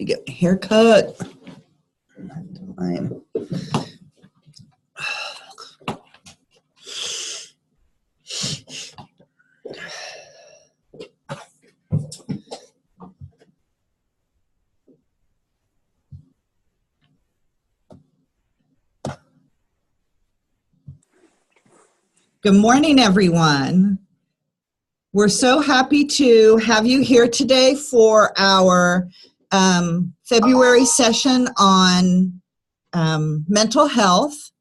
to get my hair cut. Time. Good morning, everyone. We're so happy to have you here today for our February session on mental health.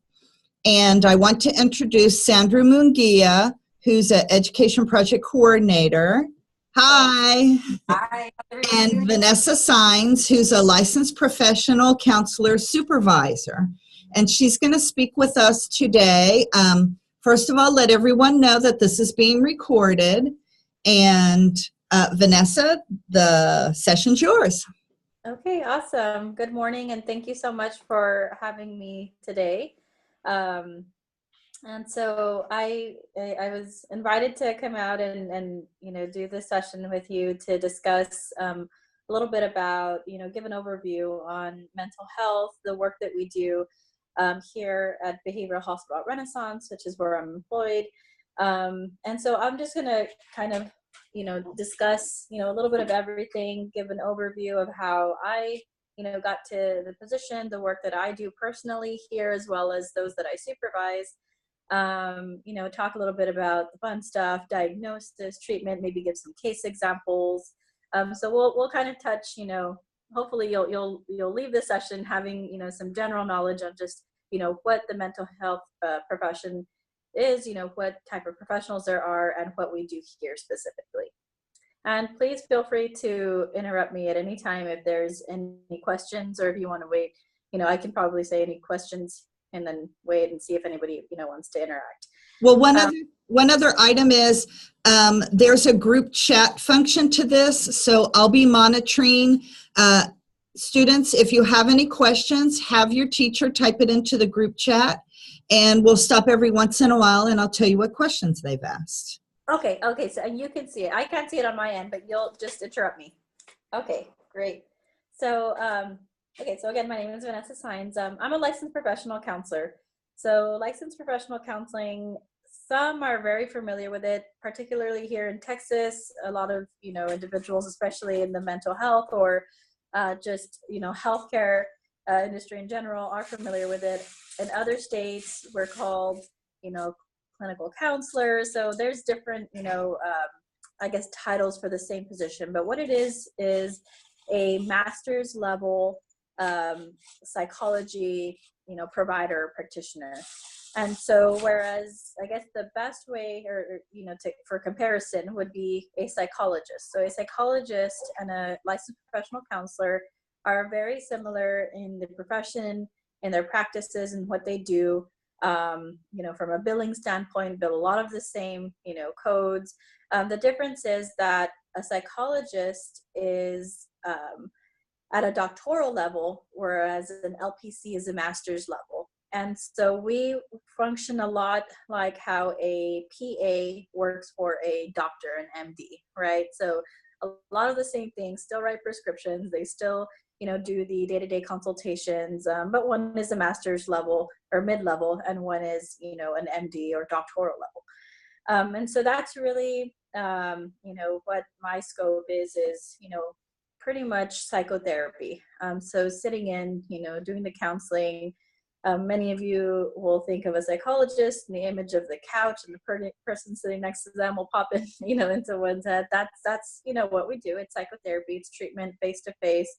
And I want to introduce Sandra Munguia, who's an Education Project Coordinator. Hi. Hi. And Vanessa Sines, who's a licensed professional counselor supervisor. And she's going to speak with us today. First of all, let everyone know that this is being recorded. And Vanessa, the session's yours. Okay, awesome. Good morning, and thank you so much for having me today. And so I was invited to come out and do this session with you to discuss a little bit about, give an overview on mental health, the work that we do here at Behavioral Hospital at Renaissance, which is where I'm employed. And so I'm just going to kind of, discuss, a little bit of everything, give an overview of how I, got to the position, the work that I do personally here, as well as those that I supervise. Talk a little bit about the fun stuff, diagnosis, treatment, maybe give some case examples. So we'll kind of touch, hopefully you'll leave this session having, some general knowledge on just, what the mental health profession is, what type of professionals there are, and what we do here specifically. And please feel free to interrupt me at any time if there's any questions, or if you want to wait, I can probably say any questions and then wait and see if anybody, wants to interact. Well, one other item is there's a group chat function to this, so I'll be monitoring. Students, if you have any questions, have your teacher type it into the group chat, and we'll stop every once in a while and I'll tell you what questions they've asked. Okay, so you can see it. I can't see it on my end, but you'll just interrupt me. Okay, great. So, so again, my name is Vanessa Sines. I'm a licensed professional counselor. So licensed professional counseling, some are very familiar with it, particularly here in Texas. A lot of, individuals, especially in the mental health or just, healthcare industry in general, are familiar with it. In other states, we're called, clinical counselors. So there's different, titles for the same position. But what it is a master's level psychology, provider practitioner. And so, whereas I guess the best way, for comparison, would be a psychologist. So a psychologist and a licensed professional counselor are very similar in the profession, in their practices, and what they do. From a billing standpoint, bill a lot of the same, codes. The difference is that a psychologist is at a doctoral level, whereas an LPC is a master's level. And so we function a lot like how a PA works for a doctor, an MD, right? So a lot of the same things, still write prescriptions, they still, do the day-to-day consultations, but one is a master's level or mid-level, and one is, an MD or doctoral level. And so that's really, what my scope is, pretty much psychotherapy. So sitting in, doing the counseling. Many of you will think of a psychologist, and the image of the couch and the person sitting next to them will pop in, into one's head. That's what we do. It's psychotherapy. It's treatment face-to-face,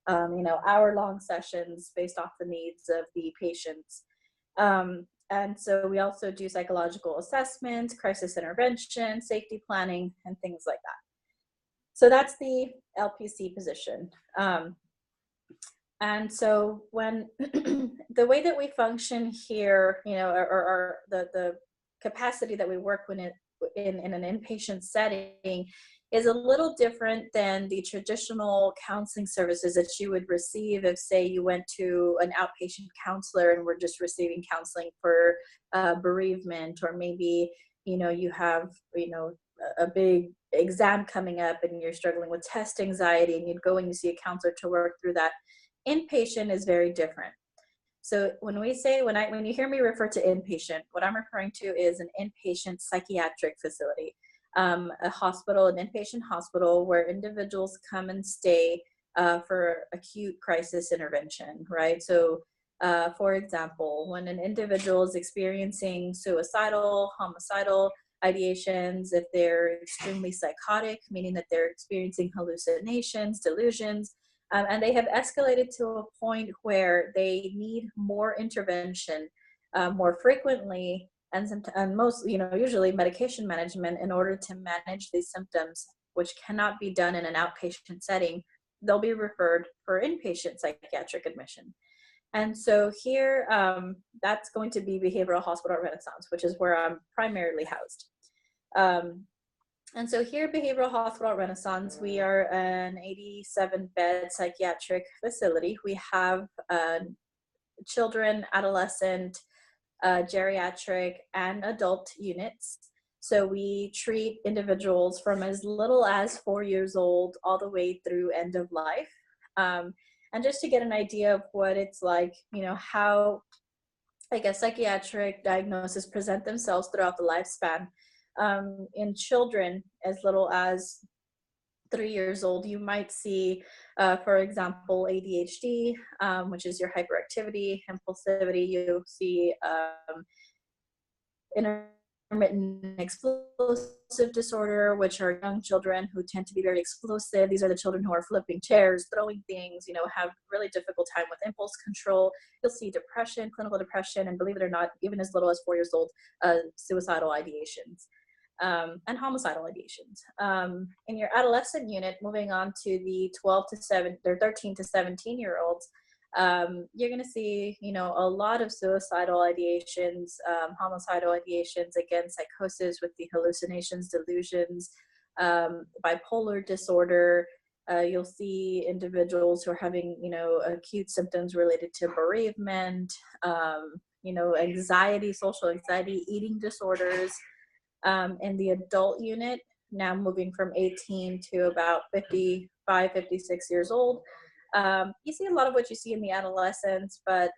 hour-long sessions based off the needs of the patients. And so we also do psychological assessments, crisis intervention, safety planning, and things like that. So that's the LPC position. And so when the way that we function here, or the capacity that we work in an inpatient setting is a little different than the traditional counseling services that you would receive if, say, you went to an outpatient counselor and were just receiving counseling for bereavement, or maybe, you have, a big exam coming up and you're struggling with test anxiety and you'd go and you see a counselor to work through that. Inpatient is very different. So when you hear me refer to inpatient, what I'm referring to is an inpatient psychiatric facility, a hospital, an inpatient hospital where individuals come and stay for acute crisis intervention, right? So for example, when an individual is experiencing suicidal, homicidal ideations, if they're extremely psychotic, meaning that they're experiencing hallucinations, delusions, and they have escalated to a point where they need more intervention more frequently, and most, usually medication management in order to manage these symptoms, which cannot be done in an outpatient setting. They'll be referred for inpatient psychiatric admission. And so here, that's going to be Behavioral Hospital at Renaissance, which is where I'm primarily housed. And so here, Behavioral Hospital at Renaissance, we are an 87-bed psychiatric facility. We have children, adolescent, geriatric, and adult units. So we treat individuals from as little as 4 years old all the way through end of life. And just to get an idea of what it's like, how, psychiatric diagnoses present themselves throughout the lifespan. In children as little as 3 years old, you might see, for example, ADHD, which is your hyperactivity, impulsivity. You see intermittent explosive disorder, which are young children who tend to be very explosive. These are the children who are flipping chairs, throwing things, have really difficult time with impulse control. You'll see depression, clinical depression, and believe it or not, even as little as 4 years old, suicidal ideations. And homicidal ideations. In your adolescent unit, moving on to the 13 to 17-year-olds, you're going to see, a lot of suicidal ideations, homicidal ideations, again, psychosis with the hallucinations, delusions, bipolar disorder. You'll see individuals who are having, acute symptoms related to bereavement, anxiety, social anxiety, eating disorders. In the adult unit, now moving from 18 to about 55, 56 years old, you see a lot of what you see in the adolescents, but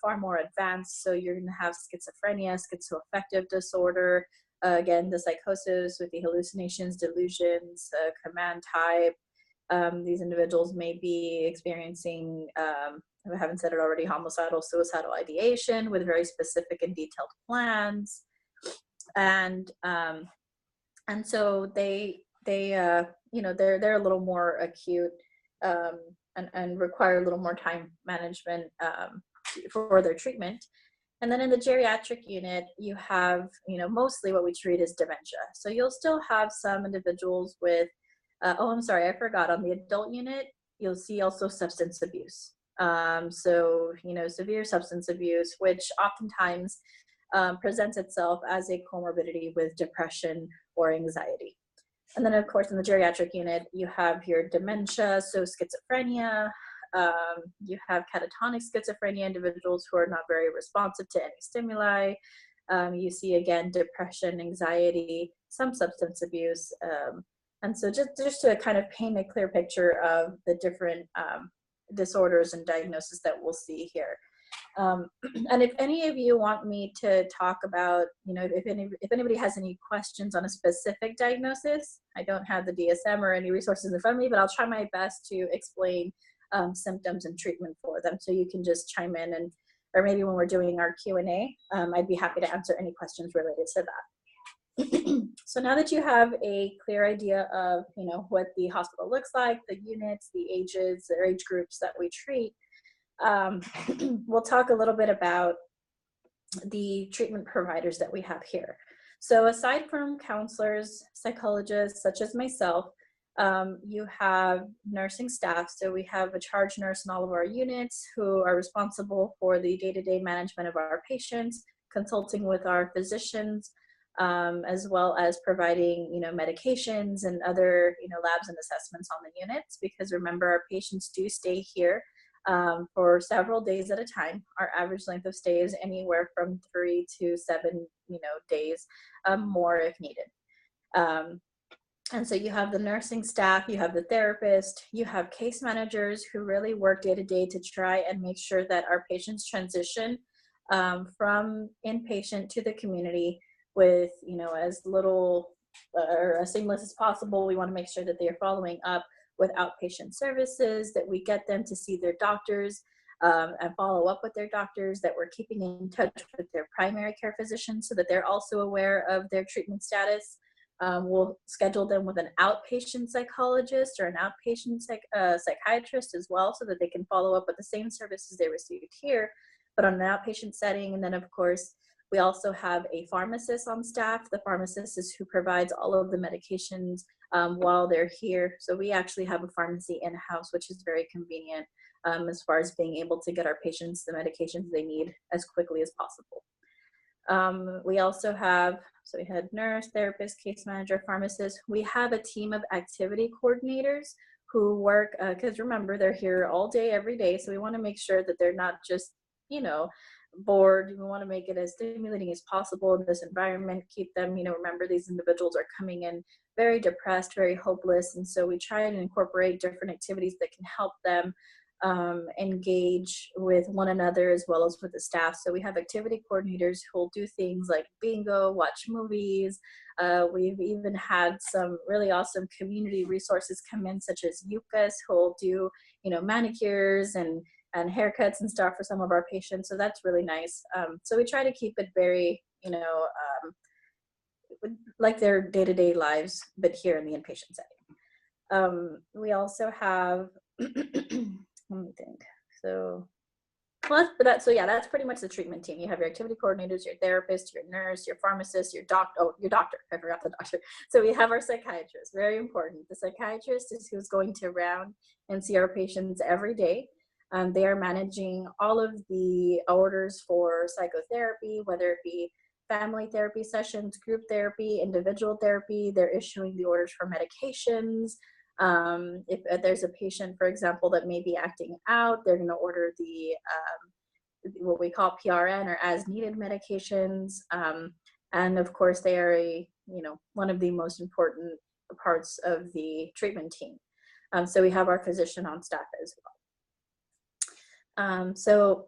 far more advanced. So you're going to have schizophrenia, schizoaffective disorder, again, the psychosis with the hallucinations, delusions, command type. These individuals may be experiencing, if I haven't said it already, homicidal, suicidal ideation with very specific and detailed plans. And so they're a little more acute and require a little more time management for their treatment. And then in the geriatric unit, you have, mostly what we treat is dementia. So you'll still have some individuals with, I'm sorry, I forgot, on the adult unit, you'll see also substance abuse. So, severe substance abuse, which oftentimes presents itself as a comorbidity with depression or anxiety. And then, of course, in the geriatric unit, you have your dementia, so schizophrenia. You have catatonic schizophrenia, individuals who are not very responsive to any stimuli. You see, again, depression, anxiety, some substance abuse. And so just to kind of paint a clear picture of the different disorders and diagnoses that we'll see here. And if any of you want me to talk about, if anybody has any questions on a specific diagnosis, I don't have the DSM or any resources in front of me, but I'll try my best to explain symptoms and treatment for them. So you can just chime in, or maybe when we're doing our Q&A, I'd be happy to answer any questions related to that. So now that you have a clear idea of, what the hospital looks like, the units, the ages, the age groups that we treat, we'll talk a little bit about the treatment providers that we have here. So aside from counselors, psychologists, such as myself, you have nursing staff. So we have a charge nurse in all of our units who are responsible for the day-to-day management of our patients, consulting with our physicians, as well as providing, medications and other, labs and assessments on the units, because remember, our patients do stay here for several days at a time. Our average length of stay is anywhere from 3 to 7, days, more if needed. And so you have the nursing staff, you have the therapist, you have case managers who really work day to day to try and make sure that our patients transition from inpatient to the community with, you know, as little or as seamless as possible. We want to make sure that they are following up with outpatient services, that we get them to see their doctors and follow up with their doctors, that we're keeping in touch with their primary care physicians so that they're also aware of their treatment status. We'll schedule them with an outpatient psychologist or an outpatient psychiatrist as well, so that they can follow up with the same services they received here, but on an outpatient setting. And then, of course, we also have a pharmacist on staff. The pharmacist is who provides all of the medications while they're here. So we actually have a pharmacy in-house, which is very convenient as far as being able to get our patients the medications they need as quickly as possible. We also have, so we had nurse, therapist, case manager, pharmacist. We have a team of activity coordinators who work, because remember, they're here all day, every day. So we want to make sure that they're not just, you know, bored. We want to make it as stimulating as possible in this environment, keep them, you know, remember these individuals are coming in very depressed, very hopeless. And so we try and incorporate different activities that can help them engage with one another as well as with the staff. So we have activity coordinators who will do things like bingo, watch movies. We've even had some really awesome community resources come in, such as Yukas, who will do, you know, manicures and haircuts and stuff for some of our patients. So that's really nice. So we try to keep it very, you know, like their day-to-day lives, but here in the inpatient setting. We also have let me think. So, well, so yeah, that's pretty much the treatment team. You have your activity coordinators, your therapist, your nurse, your pharmacist, your doctor. Oh, your doctor. I forgot the doctor. So we have our psychiatrist. Very important. The psychiatrist is who's going to round and see our patients every day. They are managing all of the orders for psychotherapy, whether it be family therapy sessions, group therapy, individual therapy. They're issuing the orders for medications. If there's a patient, for example, that may be acting out, they're going to order the what we call PRN or as needed medications. And of course, they are one of the most important parts of the treatment team. So we have our physician on staff as well. So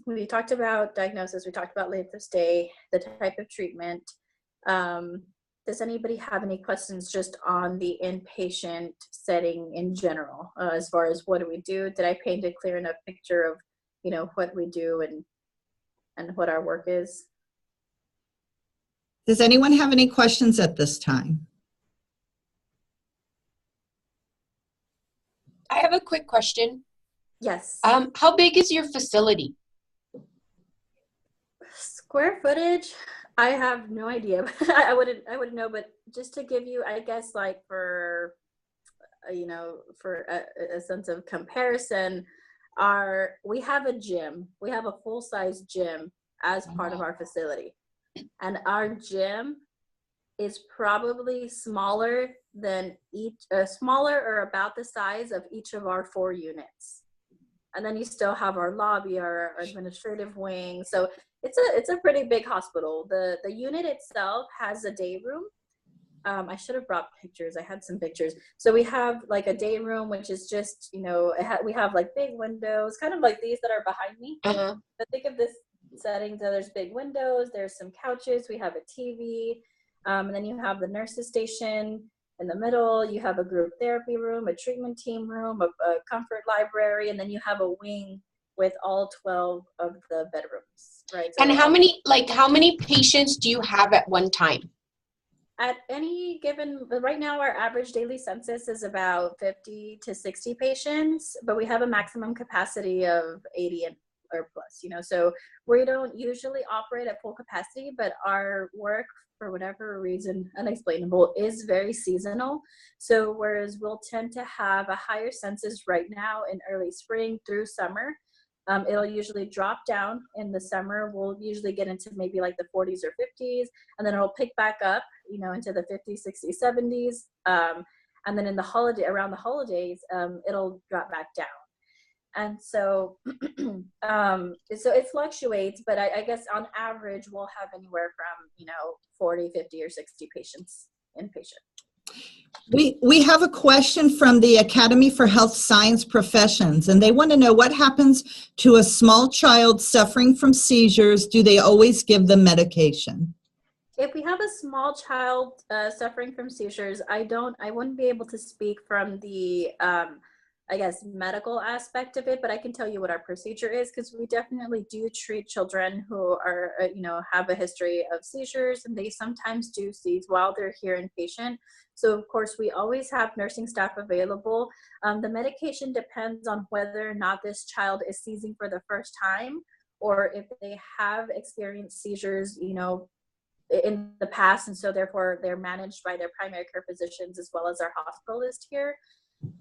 we talked about diagnosis, we talked about length of stay, the type of treatment. Does anybody have any questions just on the inpatient setting in general, as far as what do we do? Did I paint a clear enough picture of, you know, what we do and what our work is? Does anyone have any questions at this time? I have a quick question. Yes. How big is your facility? Square footage, I have no idea. I wouldn't know, but just to give you, I guess, like for for a sense of comparison, we have a gym. We have a full-size gym as part of our facility, and our gym is probably smaller than smaller or about the size of each of our 4 units. And then you still have our lobby, our administrative wing. So it's a pretty big hospital. The unit itself has a day room. I should have brought pictures. I had some pictures. So we have like a day room, which is just, we have like big windows, kind of like these that are behind me. Uh-huh. But think of this setting. So there's big windows. There's some couches. We have a TV. And then you have the nurses station. In the middle, you have a group therapy room, a treatment team room, a comfort library, and then you have a wing with all 12 of the bedrooms, right? So And how many patients do you have at one time? At any given, right now our average daily census is about 50 to 60 patients, but we have a maximum capacity of 80 or plus, so we don't usually operate at full capacity, but our work, for whatever reason, unexplainable, is very seasonal. So whereas we'll tend to have a higher census right now in early spring through summer, it'll usually drop down in the summer. We'll usually get into maybe like the 40s or 50s, and then it'll pick back up, into the 50s, 60s, 70s. And then around the holidays, it'll drop back down. And so, so it fluctuates, but I guess on average, we'll have anywhere from, 40, 50, or 60 patients inpatient. We have a question from the Academy for Health Science Professions, and they want to know what happens to a small child suffering from seizures. Do they always give them medication? If we have a small child suffering from seizures, I wouldn't be able to speak from the, I guess, medical aspect of it, but I can tell you what our procedure is, because we definitely do treat children who are, have a history of seizures, and they sometimes do seize while they're here inpatient. So of course, we always have nursing staff available. The medication depends on whether or not this child is seizing for the first time, or if they have experienced seizures, in the past, and so therefore they're managed by their primary care physicians as well as our hospitalist here.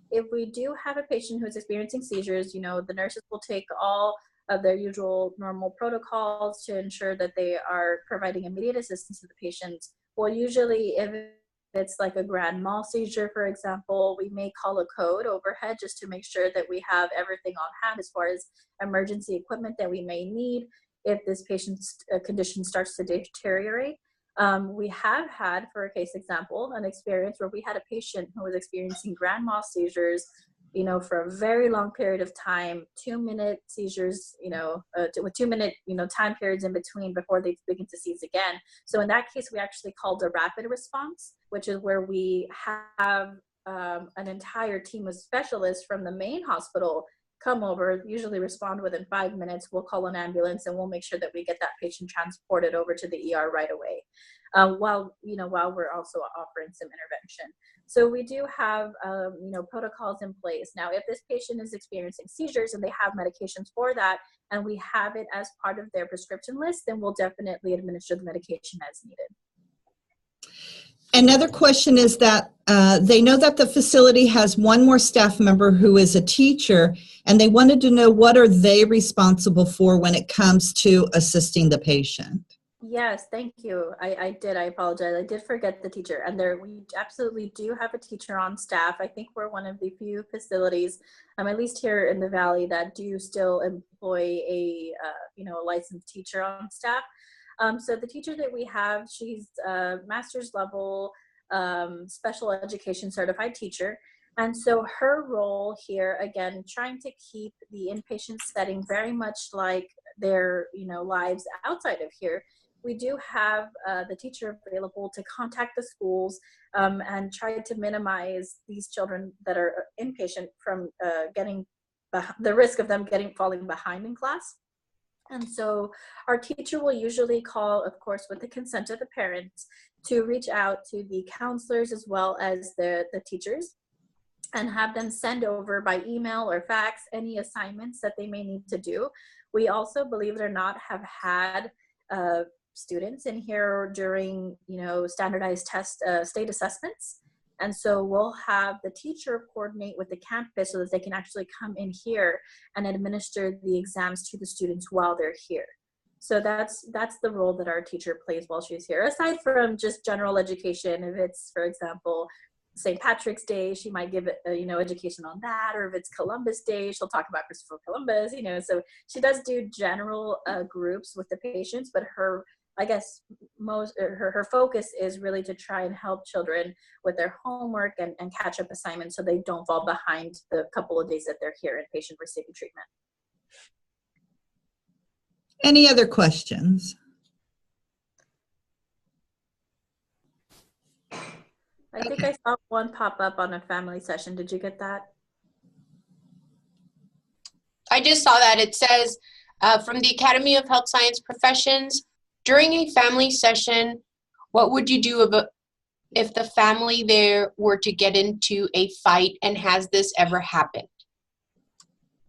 If we do have a patient who's experiencing seizures, the nurses will take all of their usual normal protocols to ensure that they are providing immediate assistance to the patient. Well, usually if it's like a grand mal seizure, for example, we may call a code overhead just to make sure that we have everything on hand as far as emergency equipment that we may need if this patient's condition starts to deteriorate. We have had, for a case example, an experience where we had a patient who was experiencing grand mal seizures, for a very long period of time, 2-minute seizures, with 2-minute, time periods in between before they begin to seize again. So in that case, we actually called a rapid response, which is where we have an entire team of specialists from the main hospital come over, usually respond within 5 minutes. We'll call an ambulance and we'll make sure that we get that patient transported over to the ER right away, while we're also offering some intervention. So we do have, protocols in place. Now, if this patient is experiencing seizures and they have medications for that, and we have it as part of their prescription list, then we'll definitely administer the medication as needed. Another question is that they know that the facility has one more staff member who is a teacher, and they wanted to know what are they responsible for when it comes to assisting the patient. Yes, thank you. I apologize. I did forget the teacher. And we absolutely do have a teacher on staff. I think we're one of the few facilities, at least here in the Valley, that do still employ a licensed teacher on staff. So the teacher that we have, she's a master's level special education certified teacher. And so her role here, again, trying to keep the inpatient setting very much like their lives outside of here. We do have the teacher available to contact the schools and try to minimize these children that are inpatient from getting the risk of them falling behind in class. And so our teacher will usually call, of course, with the consent of the parents, to reach out to the counselors as well as the teachers and have them send over by email or fax any assignments that they may need to do. We also, believe it or not, have had students in here during, standardized test state assessments. And so we'll have the teacher coordinate with the campus so that they can actually come in here and administer the exams to the students while they're here. So that's the role that our teacher plays while she's here. Aside from just general education, if it's, for example, St. Patrick's Day, she might give education on that, or if it's Columbus Day, she'll talk about Christopher Columbus. So she does do general groups with the patients, but her focus is really to try and help children with their homework and catch up assignments so they don't fall behind the couple of days that they're here in patient receiving treatment. Any other questions? I think I saw one pop up on a family session. Did you get that? I just saw that. It says from the Academy of Health Science Professions, during a family session, what would you do if the family there were to get into a fight, and has this ever happened?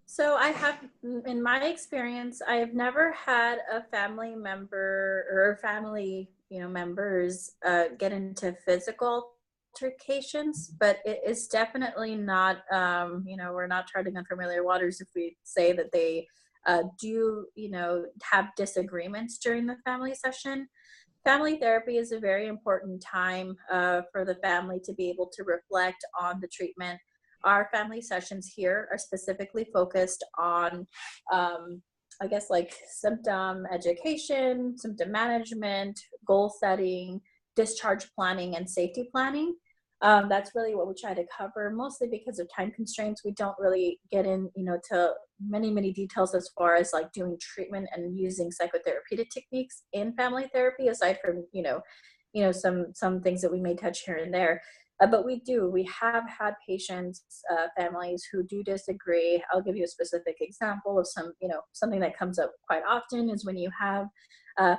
So I have, in my experience, I have never had a family member or family, members get into physical altercations, but it is definitely not, we're not treading on familiar waters if we say that they do, have disagreements during the family session. Family therapy is a very important time for the family to be able to reflect on the treatment. Our family sessions here are specifically focused on, symptom education, symptom management, goal setting, discharge planning, and safety planning. That's really what we try to cover, mostly because of time constraints. We don't really get in, to many details as far as like doing treatment and using psychotherapeutic techniques in family therapy, aside from, some things that we may touch here and there. But we have had patients, families who do disagree. I'll give you a specific example of something that comes up quite often is when you have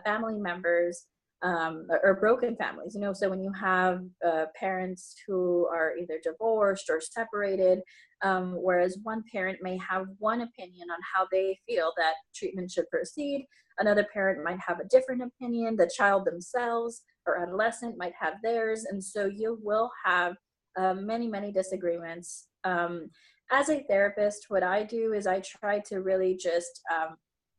family members, or broken families, so when you have parents who are either divorced or separated, whereas one parent may have one opinion on how they feel that treatment should proceed, another parent might have a different opinion, the child themselves or adolescent might have theirs, and so you will have many disagreements. As a therapist, what I do is I try to really just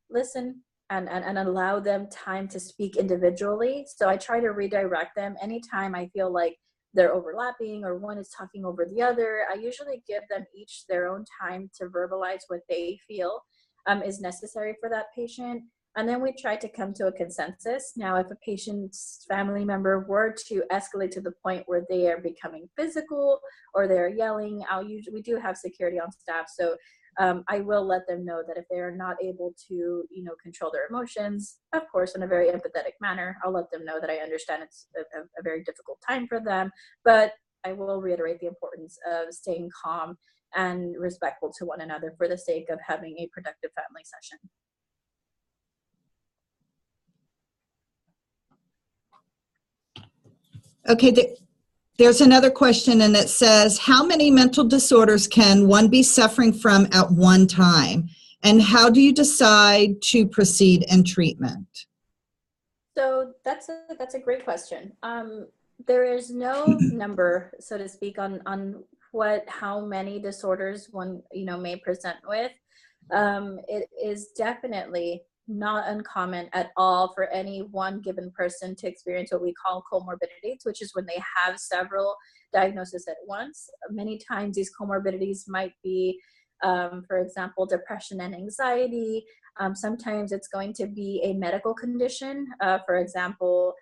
listen and allow them time to speak individually. So I try to redirect them anytime I feel like they're overlapping or one is talking over the other. I usually give them each their own time to verbalize what they feel is necessary for that patient. And then we try to come to a consensus. Now, if a patient's family member were to escalate to the point where they are becoming physical or they're yelling, we do have security on staff. So I will let them know that if they are not able to, control their emotions, of course, in a very empathetic manner, I'll let them know that I understand it's a very difficult time for them, but I will reiterate the importance of staying calm and respectful to one another for the sake of having a productive family session. Okay, there's another question, and it says, how many mental disorders can one be suffering from at one time? And how do you decide to proceed in treatment? So that's a great question. There is no number, so to speak, on how many disorders one may present with. It is definitely not uncommon at all for any one given person to experience what we call comorbidities, which is when they have several diagnoses at once. Many times these comorbidities might be, for example, depression and anxiety. Sometimes it's going to be a medical condition, for example,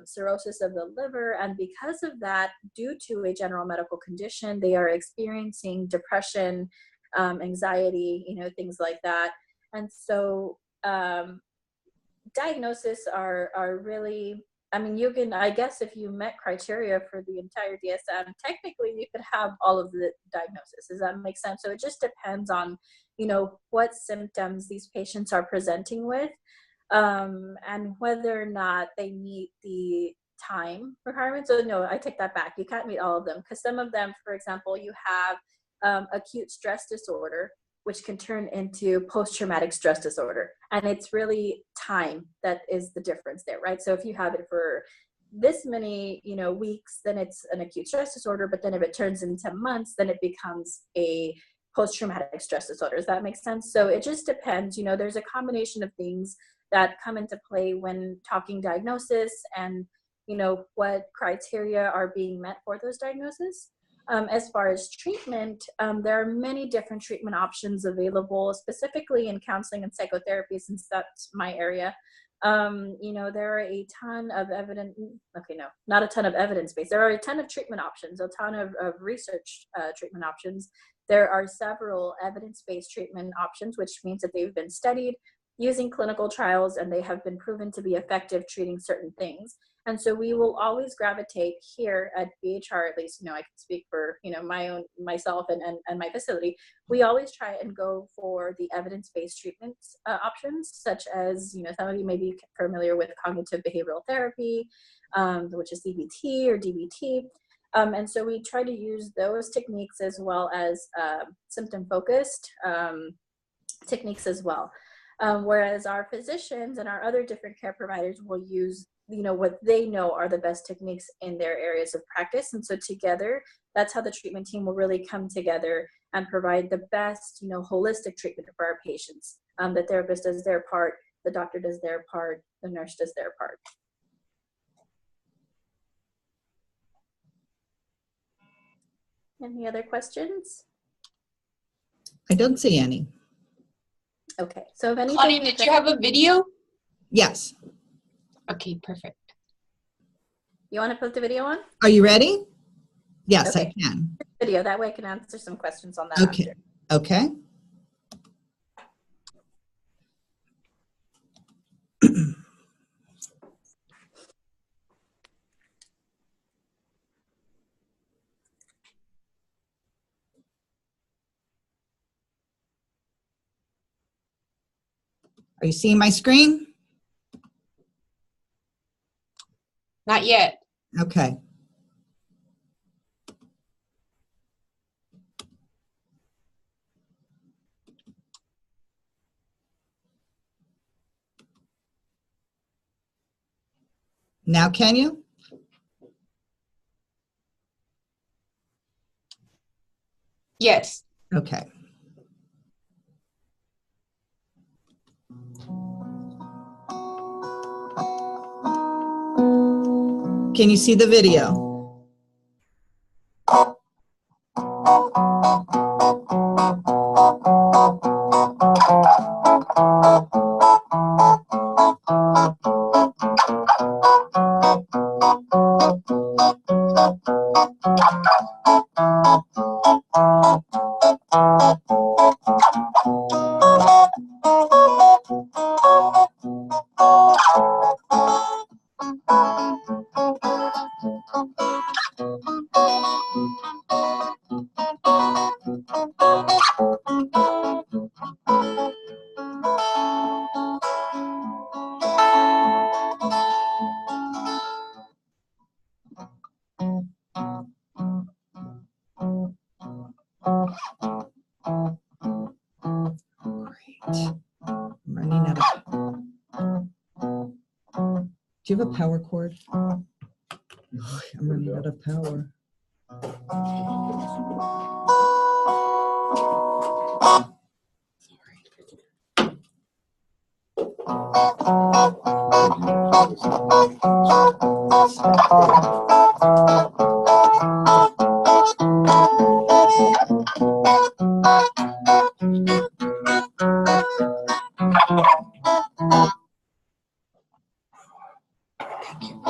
cirrhosis of the liver. And because of that, due to a general medical condition, they are experiencing depression, anxiety, things like that. And so diagnoses are really, I guess if you met criteria for the entire DSM, technically you could have all of the diagnoses. Does that make sense? So it just depends on, what symptoms these patients are presenting with, and whether or not they meet the time requirements. So no, I take that back. You can't meet all of them, because some of them, for example, you have acute stress disorder, which can turn into post-traumatic stress disorder. And it's really time that is the difference there, right? So if you have it for this many, weeks, then it's an acute stress disorder. But then if it turns into months, then it becomes a post-traumatic stress disorder. Does that make sense? So it just depends. There's a combination of things that come into play when talking diagnosis and, what criteria are being met for those diagnoses. As far as treatment, there are many different treatment options available, specifically in counseling and psychotherapy, since that's my area. There are a ton of not a ton of evidence-based. There are a ton of treatment options, a ton of research treatment options. There are several evidence-based treatment options, which means that they've been studied using clinical trials and they have been proven to be effective treating certain things. And so we will always gravitate here at BHR, at least, I can speak for, myself and my facility. We always try and go for the evidence-based treatment options, such as, some of you may be familiar with cognitive behavioral therapy, which is CBT or DBT. And so we try to use those techniques as well as symptom-focused techniques as well. Whereas our physicians and our other different care providers will use what they know are the best techniques in their areas of practice. And so together, that's how the treatment team will really come together and provide the best, holistic treatment for our patients. The therapist does their part, the doctor does their part, the nurse does their part. Any other questions? I don't see any. Okay, so if anything— Claudia, did you have a video? Yes. Okay, perfect. You want to put the video on? Are you ready? Yes, Okay. I can. Video, that way I can answer some questions on that Okay. after. Okay. Are you seeing my screen? Not yet. Okay. Now can you? Yes. Okay. Can you see the video? Great. I'm running out of. Do you have a power cord? Oh, I'm running out of power.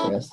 Yes.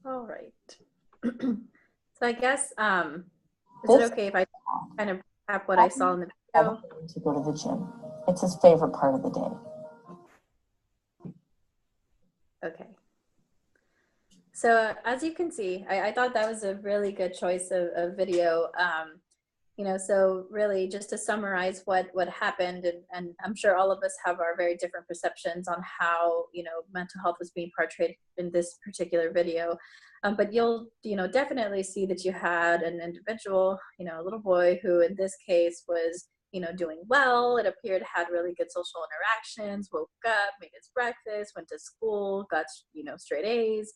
All right. So I guess, is it okay if I kind of recap what I saw in the video? To go to the gym. It's his favorite part of the day. Okay. So as you can see, I thought that was a really good choice of video. You know, so really just to summarize what happened, and I'm sure all of us have our very different perceptions on how, you know, mental health was being portrayed in this particular video. But you'll, you know, definitely see that you had an individual, you know, a little boy who in this case was, you know, doing well. It appeared had really good social interactions, woke up, made his breakfast, went to school, got, you know, straight A's,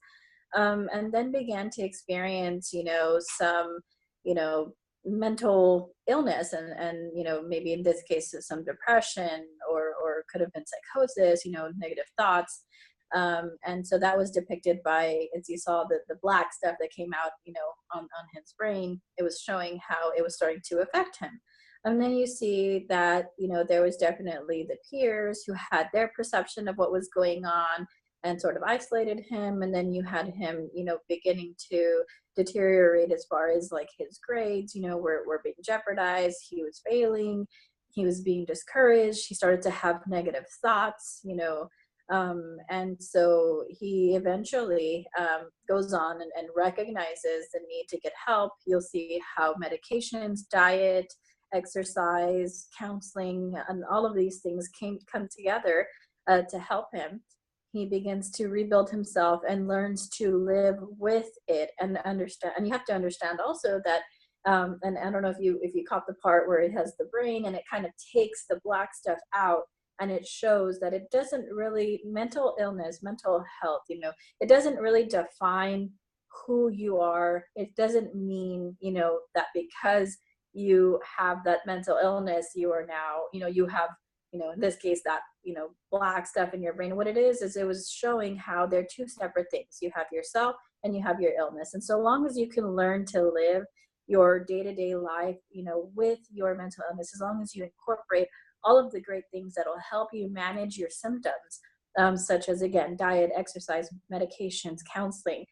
and then began to experience, you know, some, you know, mental illness and you know, maybe in this case some depression or could have been psychosis, you know, negative thoughts. And so that was depicted by, as you saw, the black stuff that came out, you know, on his brain. It was showing how it was starting to affect him. And then you see that, you know, there was definitely the peers who had their perception of what was going on and sort of isolated him. And then you had him, you know, beginning to deteriorate as far as like his grades, you know, were being jeopardized. He was failing. He was being discouraged. He started to have negative thoughts, you know, and so he eventually goes on and recognizes the need to get help. You'll see how medications, diet, exercise, counseling, and all of these things come together to help him. He begins to rebuild himself and learns to live with it and understand. And you have to understand also that, and I don't know if you caught the part where it has the brain and it kind of takes the black stuff out, and it shows that it doesn't really, mental illness, mental health, you know, it doesn't really define who you are. It doesn't mean, you know, that because you have that mental illness, you are now, you know, you have, you know, in this case, that, you know, black stuff in your brain. What it is it was showing how they're two separate things. You have yourself and you have your illness. And so long as you can learn to live your day-to-day life, you know, with your mental illness, as long as you incorporate all of the great things that will help you manage your symptoms, such as, again, diet, exercise, medications, counseling,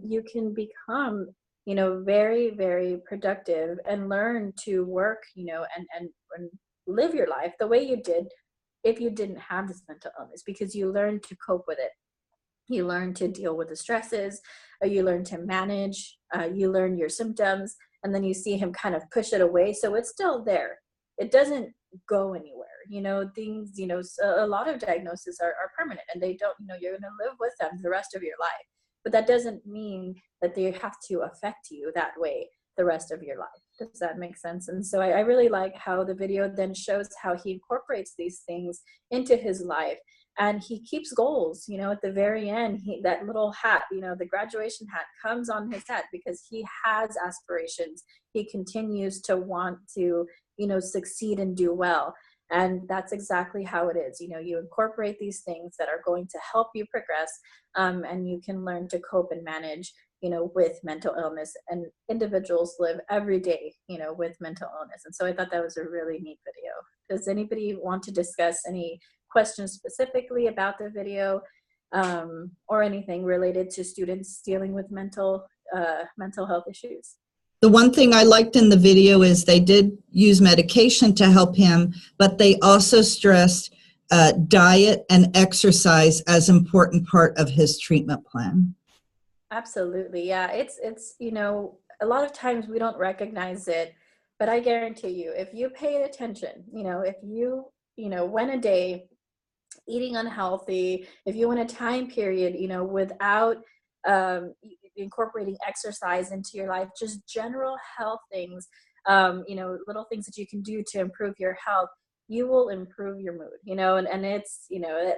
you can become, you know, very, very productive and learn to work, you know, and live your life the way you did if you didn't have this mental illness, because you learn to cope with it. You learn to deal with the stresses, you learn to manage, you learn your symptoms, and then you see him kind of push it away. So it's still there. It doesn't go anywhere. You know, things, you know, a lot of diagnoses are permanent and they don't, you know, you're going to live with them the rest of your life. But that doesn't mean that they have to affect you that way the rest of your life. Does that make sense? And so I really like how the video then shows how he incorporates these things into his life. And he keeps goals, you know, at the very end, that little hat, you know, the graduation hat comes on his head because he has aspirations. He continues to want to, you know, succeed and do well. And that's exactly how it is. You know, you incorporate these things that are going to help you progress, and you can learn to cope and manage, you know, with mental illness. And individuals live every day, you know, with mental illness. And so I thought that was a really neat video. Does anybody want to discuss any questions specifically about the video? or anything related to students dealing with mental health issues. The one thing I liked in the video is they did use medication to help him, but they also stressed diet and exercise as important part of his treatment plan. Absolutely. Yeah. It's, a lot of times we don't recognize it, but I guarantee you, if you pay attention, if you, went a day eating unhealthy, if you went a time period, without incorporating exercise into your life, just general health things, little things that you can do to improve your health, you will improve your mood, and it's,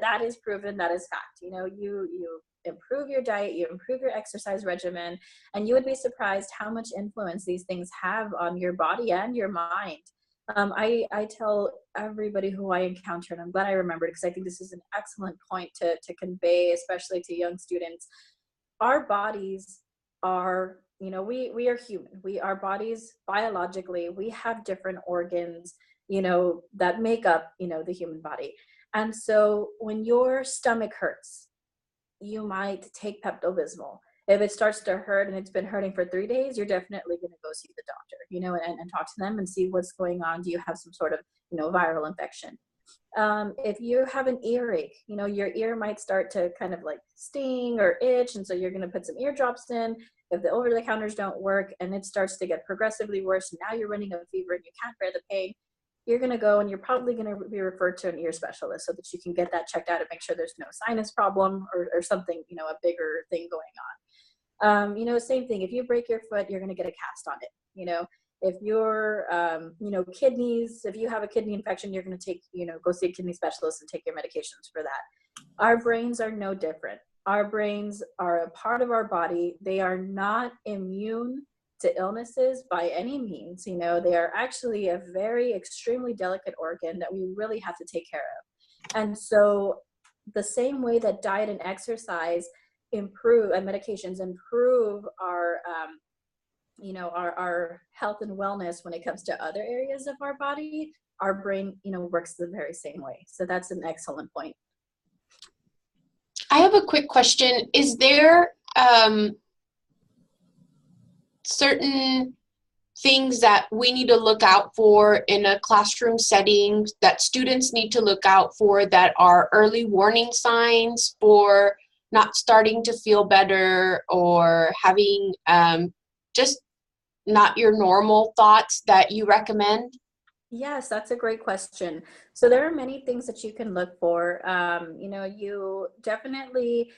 that is proven, that is fact. You improve your diet, you improve your exercise regimen, and you would be surprised how much influence these things have on your body and your mind. I tell everybody who I encounter, and I'm glad I remembered, because I think this is an excellent point to convey, especially to young students. Our bodies are, we are human. Our bodies, biologically, we have different organs, that make up, the human body. And so when your stomach hurts, you might take Pepto-Bismol. If it starts to hurt and it's been hurting for 3 days, you're definitely going to go see the doctor, and talk to them and see what's going on. Do you have some sort of, viral infection? If you have an earache, your ear might start to kind of like sting or itch. And so you're going to put some ear drops in. If the over-the-counters don't work and it starts to get progressively worse, now you're running a fever and you can't bear the pain, you're going to go and you're probably going to be referred to an ear specialist so that you can get that checked out and make sure there's no sinus problem or something, a bigger thing going on. Same thing. If you break your foot, you're going to get a cast on it. If your, kidneys, if you have a kidney infection, you're going to take, go see a kidney specialist and take your medications for that. Our brains are no different. Our brains are a part of our body. They are not immune to illnesses by any means. They are actually a very extremely delicate organ that we really have to take care of. And so the same way that diet and exercise improve and medications improve our, our health and wellness when it comes to other areas of our body, our brain, works the very same way. So that's an excellent point. I have a quick question. Is there certain things that we need to look out for in a classroom setting that students need to look out for that are early warning signs for not starting to feel better or having just not your normal thoughts that you recommend? Yes, that's a great question. So there are many things that you can look for. You definitely,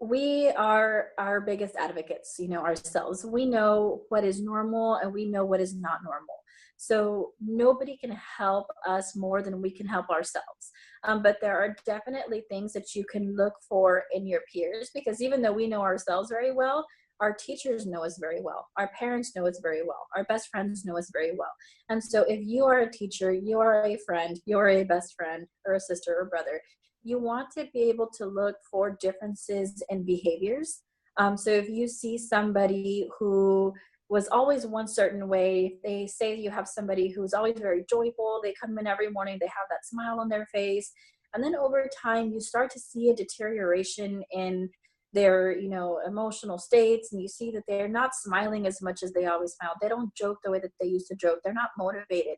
we are our biggest advocates, ourselves. We know what is normal and we know what is not normal. So nobody can help us more than we can help ourselves. But there are definitely things that you can look for in your peers, because even though we know ourselves very well, our teachers know us very well. Our parents know us very well. Our best friends know us very well. And so if you are a teacher, you are a friend, you're a best friend or a sister or brother, you want to be able to look for differences in behaviors. So if you see somebody who was always one certain way, they say you have somebody who's always very joyful, they come in every morning, they have that smile on their face, and then over time you start to see a deterioration in their emotional states, and you see that they're not smiling as much as they always smiled. They don't joke the way that they used to joke. They're not motivated.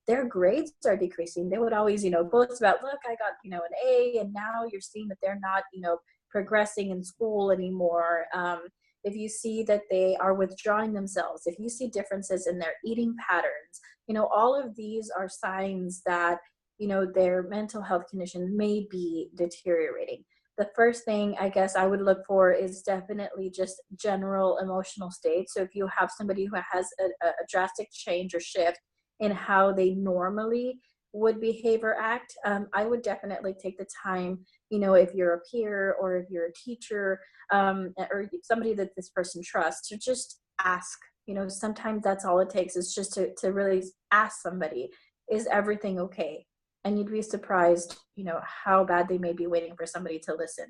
Their grades are decreasing. They would always boast about, look, I got an A, and now you're seeing that they're not progressing in school anymore. If you see that they are withdrawing themselves, if you see differences in their eating patterns, all of these are signs that their mental health condition may be deteriorating. The first thing I guess I would look for is definitely just general emotional state. So if you have somebody who has a drastic change or shift in how they normally would behave or act, I would definitely take the time, if you're a peer or if you're a teacher or somebody that this person trusts, to just ask. Sometimes that's all it takes, is just to really ask somebody, is everything okay? And you'd be surprised, how bad they may be waiting for somebody to listen.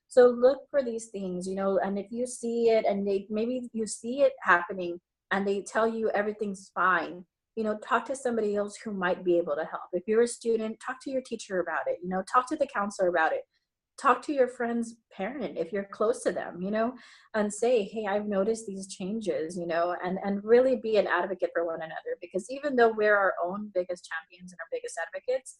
So look for these things, and if you see it and maybe you see it happening and they tell you everything's fine, talk to somebody else who might be able to help. If you're a student, talk to your teacher about it, talk to the counselor about it. talk to your friend's parent if you're close to them, you know, and say, hey, I've noticed these changes, you know, and really be an advocate for one another, because even though we're our own biggest champions and our biggest advocates,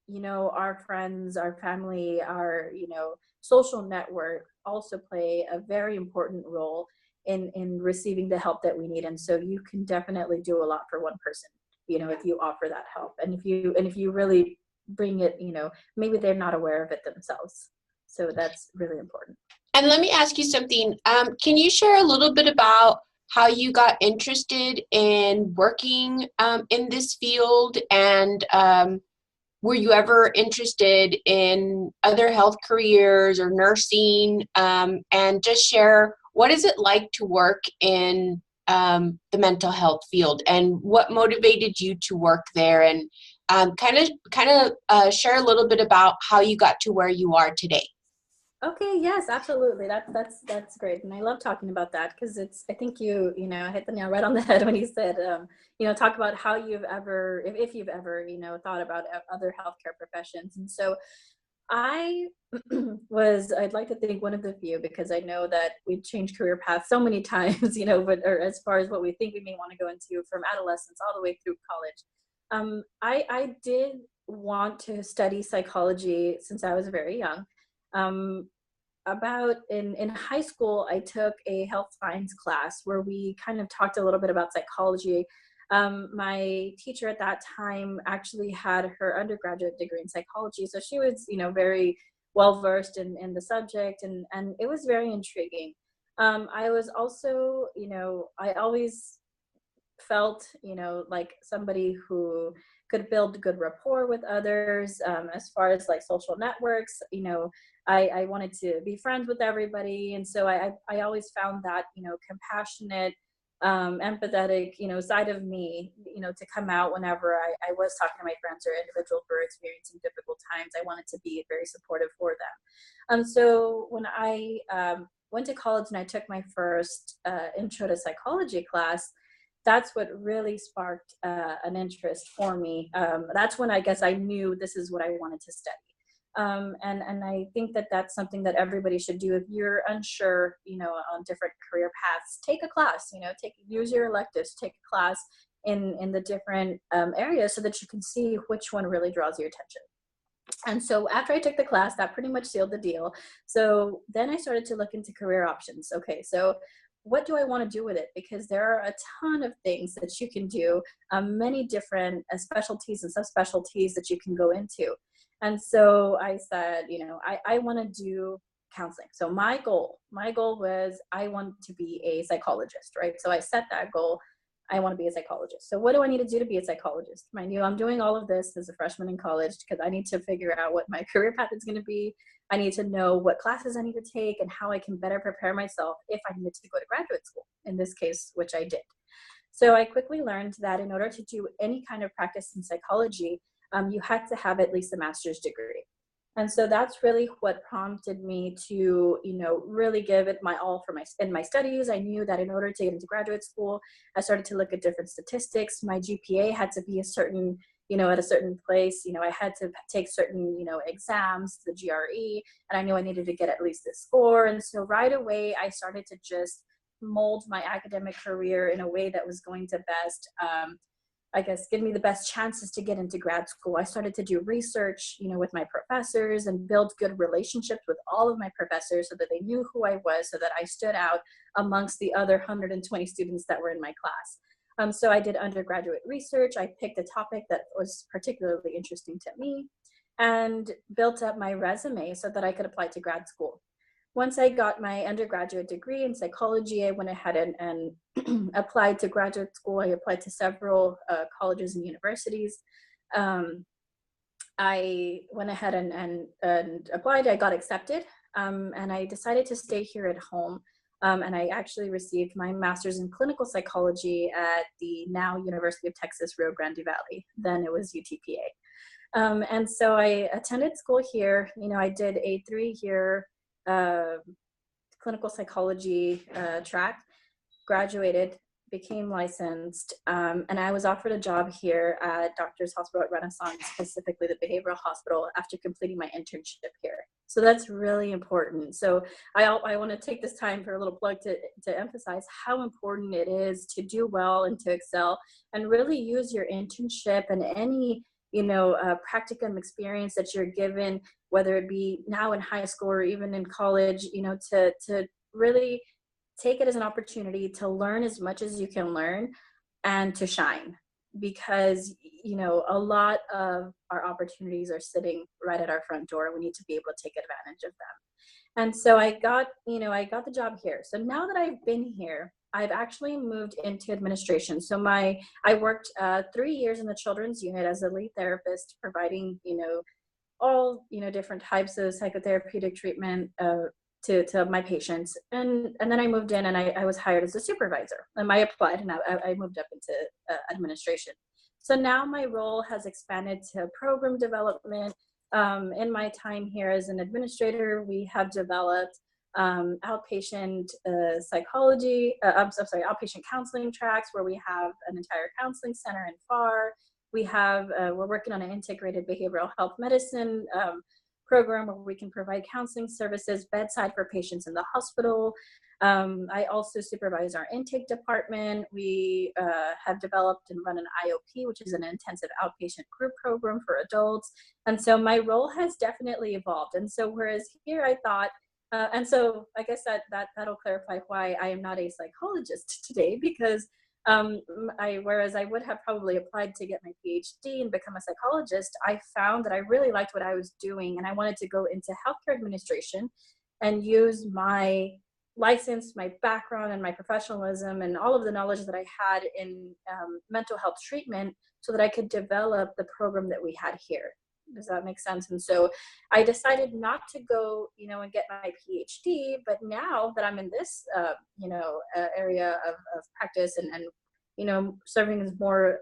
you know, our friends, our family, our, you know, social network also play a very important role in receiving the help that we need. And so you can definitely do a lot for one person, you know, if you offer that help, and if you really bring it, you know, maybe they're not aware of it themselves. So that's really important. And let me ask you something. Can you share a little bit about how you got interested in working in this field? And were you ever interested in other health careers or nursing? And just share, what is it like to work in the mental health field, and what motivated you to work there? And kind of share a little bit about how you got to where you are today. Okay, yes, absolutely. That's great, and I love talking about that, because it's, I think you know, hit the nail right on the head when you said, you know, talk about how you've ever, if you've ever, you know, thought about other healthcare professions. And so I I'd like to think one of the few, because I know that we've changed career paths so many times, you know, but, or as far as what we think we may want to go into from adolescence all the way through college. I did want to study psychology since I was very young. About in high school, I took a health science class where we kind of talked a little bit about psychology. My teacher at that time actually had her undergraduate degree in psychology, so she was, you know, very well versed in the subject, and it was very intriguing. I was also, you know, I always felt, you know, like somebody who could build good rapport with others, as far as like social networks, you know, I wanted to be friends with everybody. And so I always found that, you know, compassionate, empathetic, you know, side of me, you know, to come out whenever I was talking to my friends or individuals who were experiencing difficult times. I wanted to be very supportive for them. So when I went to college and I took my first intro to psychology class, that's what really sparked an interest for me. That's when I guess I knew this is what I wanted to study. And I think that that's something that everybody should do. If you're unsure, you know, on different career paths, take a class, you know, use your electives, take a class in the different areas, so that you can see which one really draws your attention. And so after I took the class, that pretty much sealed the deal. So then I started to look into career options. Okay, so what do I want to do with it? Because there are a ton of things that you can do, many different specialties and subspecialties that you can go into. And so I said, you know, I want to do counseling. So my goal was, I want to be a psychologist, right? So I set that goal. I want to be a psychologist. So what do I need to do to be a psychologist? Mind you, I'm doing all of this as a freshman in college, because I need to figure out what my career path is going to be. I need to know what classes I need to take and how I can better prepare myself if I needed to go to graduate school, in this case, which I did. So I quickly learned that in order to do any kind of practice in psychology, you had to have at least a master's degree. And so that's really what prompted me to, you know, really give it my all for my studies. I knew that in order to get into graduate school, I started to look at different statistics. My GPA had to be a certain, you know, at a certain place. You know, I had to take certain, you know, exams, the GRE, and I knew I needed to get at least this score. And so right away, I started to just mold my academic career in a way that was going to best, I guess, give me the best chances to get into grad school. I started to do research, you know, with my professors, and build good relationships with all of my professors so that they knew who I was, so that I stood out amongst the other 120 students that were in my class. So I did undergraduate research. I picked a topic that was particularly interesting to me and built up my resume so that I could apply to grad school. Once I got my undergraduate degree in psychology, I went ahead and applied to graduate school. I applied to several colleges and universities. I went ahead and applied. I got accepted, and I decided to stay here at home. And I actually received my master's in clinical psychology at the now University of Texas, Rio Grande Valley. Then it was UTPA. And so I attended school here. You know, I did a 3-year clinical psychology track, graduated, became licensed, and I was offered a job here at Doctors Hospital at Renaissance, specifically the behavioral hospital, after completing my internship here. So that's really important. So I want to take this time for a little plug to emphasize how important it is to do well and to excel, and really use your internship and any practicum experience that you're given, whether it be now in high school or even in college, to really take it as an opportunity to learn as much as you can learn and to shine, because a lot of our opportunities are sitting right at our front door. We need to be able to take advantage of them. And so I got the job here. So now that I've been here, I've actually moved into administration. So I worked 3 years in the children's unit as a lead therapist, providing all different types of psychotherapeutic treatment to my patients, and then I moved in and I was hired as a supervisor, and I applied and I moved up into administration. So now my role has expanded to program development. In my time here as an administrator, we have developed outpatient psychology, outpatient counseling tracks, where we have an entire counseling center in FAR. We're working on an integrated behavioral health medicine program where we can provide counseling services bedside for patients in the hospital. I also supervise our intake department. We have developed and run an IOP, which is an intensive outpatient group program for adults. And so my role has definitely evolved. And so whereas here I thought, and so I guess that'll clarify why I am not a psychologist today, because whereas I would have probably applied to get my PhD and become a psychologist, I found that I really liked what I was doing, and I wanted to go into healthcare administration and use my license, my background, and my professionalism, and all of the knowledge that I had in mental health treatment, so that I could develop the program that we had here. Does that make sense? And so I decided not to go, and get my PhD, but now that I'm in this, area of practice and serving as more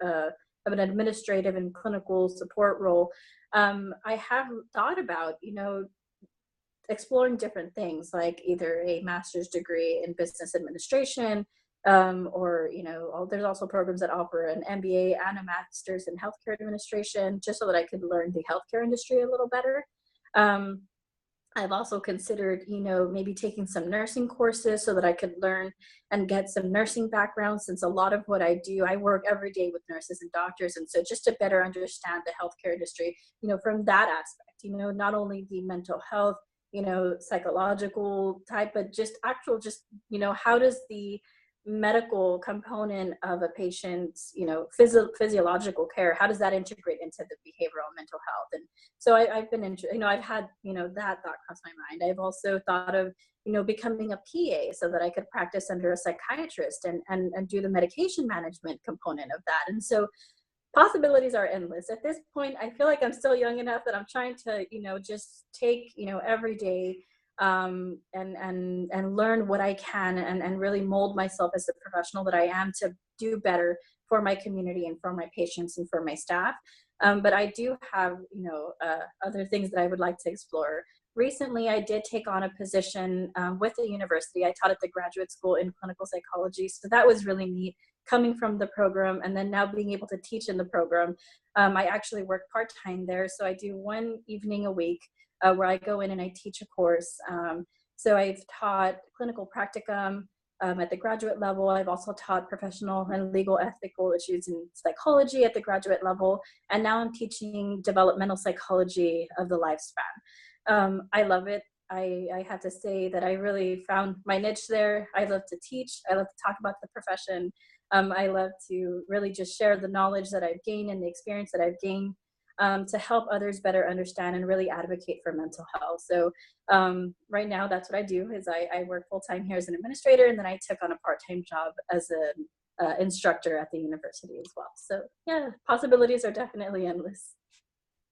of an administrative and clinical support role, I have thought about, exploring different things, like either a master's degree in business administration, or there's also programs that offer an MBA and a master's in healthcare administration, just so that I could learn the healthcare industry a little better. I've also considered, maybe taking some nursing courses so that I could learn and get some nursing background, since a lot of what I do, I work every day with nurses and doctors. And so just to better understand the healthcare industry, from that aspect, not only the mental health, psychological type, but just how does the medical component of a patient's physiological care, how does that integrate into the behavioral mental health? And so I've been I've had that thought cross my mind. I've also thought of becoming a PA, so that I could practice under a psychiatrist and do the medication management component of that. And so possibilities are endless. At this point, I feel like I'm still young enough that I'm trying to just take every day and learn what I can, and really mold myself as the professional that I am, to do better for my community and for my patients and for my staff. But I do have, other things that I would like to explore. Recently, I did take on a position with the university. I taught at the graduate school in clinical psychology. So that was really neat, coming from the program and then now being able to teach in the program. I actually work part-time there. So I do one evening a week where I go in and I teach a course. So I've taught clinical practicum at the graduate level. I've also taught professional and legal ethical issues in psychology at the graduate level. And now I'm teaching developmental psychology of the lifespan. I love it. I have to say that I really found my niche there. I love to teach. I love to talk about the profession. I love to really just share the knowledge that I've gained and the experience that I've gained, to help others better understand and really advocate for mental health. So right now, that's what I do, is I work full-time here as an administrator, and then I took on a part-time job as an instructor at the university as well. So yeah, possibilities are definitely endless.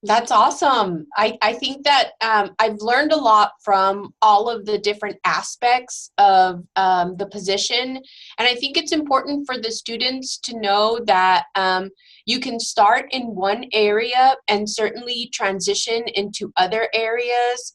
That's awesome. I think that I've learned a lot from all of the different aspects of the position. And I think it's important for the students to know that you can start in one area and certainly transition into other areas.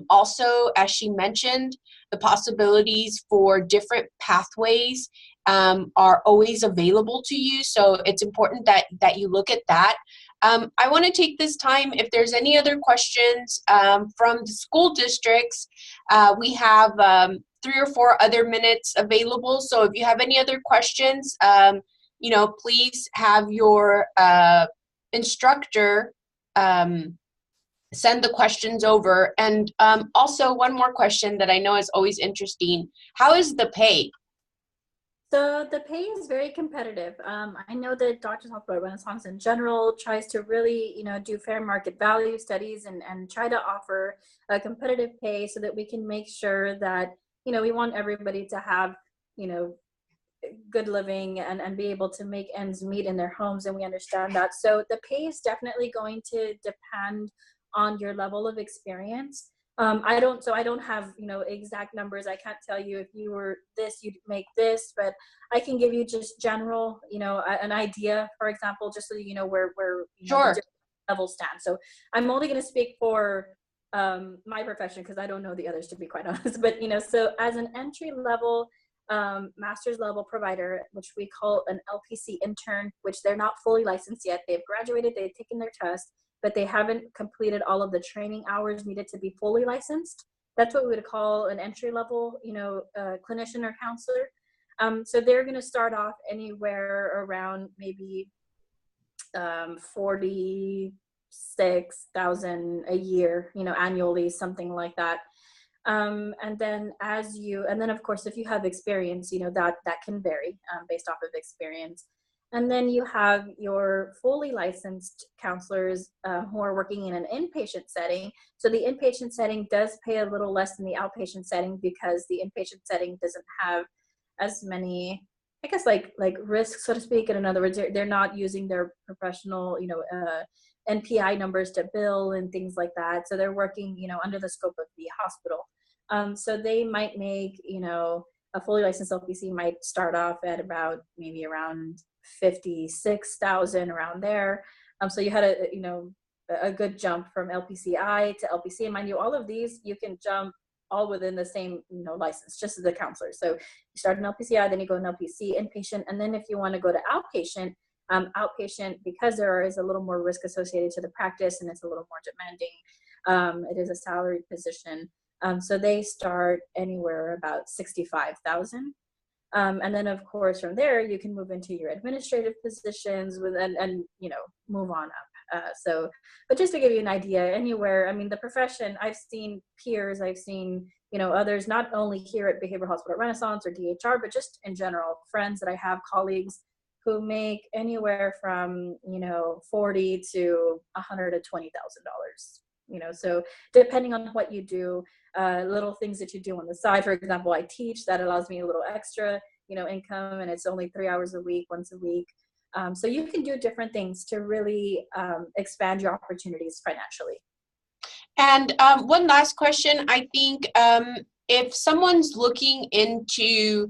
Also, as she mentioned, the possibilities for different pathways are always available to you. So it's important that you look at that. I want to take this time, if there's any other questions from the school districts, we have 3 or 4 other minutes available. So if you have any other questions, please have your instructor send the questions over. And also one more question that I know is always interesting. How is the pay? So the pay is very competitive. I know that Doctors Hospital Renaissance in general tries to really, do fair market value studies and try to offer a competitive pay so that we can make sure that, we want everybody to have, good living and be able to make ends meet in their homes, and we understand that. So the pay is definitely going to depend on your level of experience. I don't have, exact numbers. I can't tell you if you were this, you'd make this, but I can give you just general, an idea, for example, just so you know where Sure. the levels stand. So I'm only going to speak for my profession because I don't know the others, to be quite honest. But, so as an entry level master's level provider, which we call an LPC intern, which they're not fully licensed yet. They've graduated, they've taken their test, but they haven't completed all of the training hours needed to be fully licensed. That's what we would call an entry level, clinician or counselor. So they're going to start off anywhere around maybe 46,000 a year, annually, something like that. And then of course, if you have experience, that can vary based off of experience. And then you have your fully licensed counselors who are working in an inpatient setting. So the inpatient setting does pay a little less than the outpatient setting because the inpatient setting doesn't have as many, I guess, like risks, so to speak. And in other words, they're not using their professional, NPI numbers to bill and things like that. So they're working, under the scope of the hospital. So they might make, a fully licensed LPC might start off at about maybe around 56,000, around there. So you had a good jump from LPCI to LPC. And mind you, all of these you can jump all within the same, license, just as a counselor. So you start an LPCI, then you go an LPC inpatient, and then if you want to go to outpatient, because there is a little more risk associated to the practice and it's a little more demanding. It is a salaried position. So they start anywhere about 65,000. And then of course from there you can move into your administrative positions and move on up. But just to give you an idea, anywhere, the profession, I've seen peers, I've seen, others, not only here at Behavioral Hospital Renaissance or DHR, but just in general, friends that I have, colleagues who make anywhere from, $40,000 to $120,000. So depending on what you do, little things that you do on the side. For example, I teach, that allows me a little extra, income, and it's only 3 hours a week, once a week. So you can do different things to really expand your opportunities financially. And one last question. I think if someone's looking into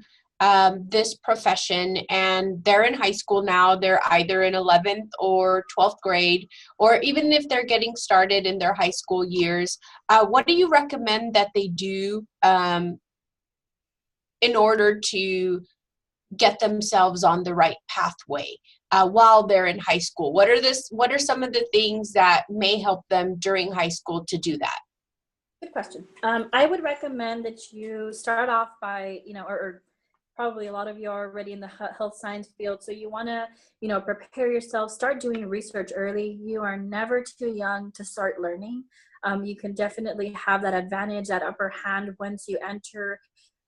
this profession and they're in high school now, they're either in 11th or 12th grade, or even if they're getting started in their high school years, what do you recommend that they do in order to get themselves on the right pathway while they're in high school? What are some of the things that may help them during high school to do that? Good question. I would recommend that you start off by, or probably a lot of you are already in the health science field. So you want to, prepare yourself, start doing research early. You are never too young to start learning. You can definitely have that advantage, that upper hand once you enter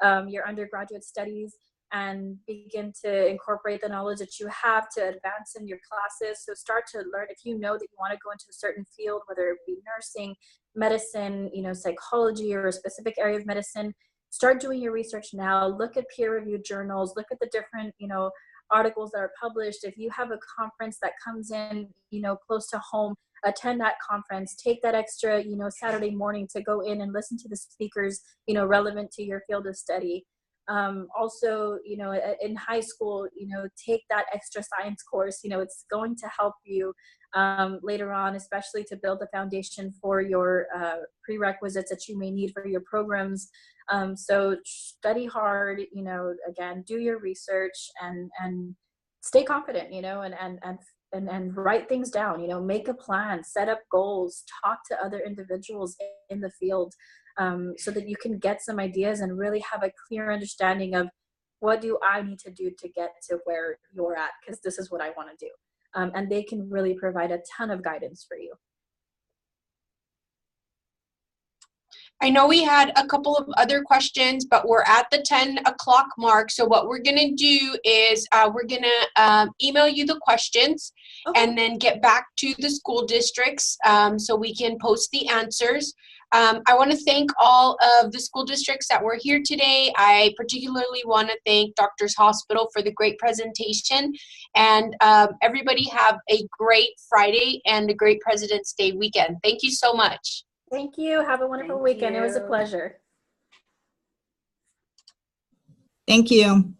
your undergraduate studies and begin to incorporate the knowledge that you have to advance in your classes. So start to learn. If you know that you want to go into a certain field, whether it be nursing, medicine, psychology, or a specific area of medicine, start doing your research now. Look at peer-reviewed journals, look at the different, articles that are published. If you have a conference that comes in, close to home, attend that conference, take that extra, Saturday morning to go in and listen to the speakers, relevant to your field of study. Also, in high school, take that extra science course. It's going to help you later on, especially to build the foundation for your prerequisites that you may need for your programs. So study hard, you know, again, do your research and stay confident, you know, and write things down, you know, make a plan, set up goals, talk to other individuals in the field, so that you can get some ideas and really have a clear understanding of what do I need to do to get to where you're at, because this is what I want to do. And they can really provide a ton of guidance for you. I know we had a couple of other questions, but we're at the 10 o'clock mark. So what we're going to do is we're going to email you the questions, Okay. and then get back to the school districts so we can post the answers. I want to thank all of the school districts that were here today. I particularly want to thank Doctors Hospital for the great presentation. And everybody have a great Friday and a great President's Day weekend. Thank you so much. Thank you. Have a wonderful weekend. It was a pleasure. Thank you.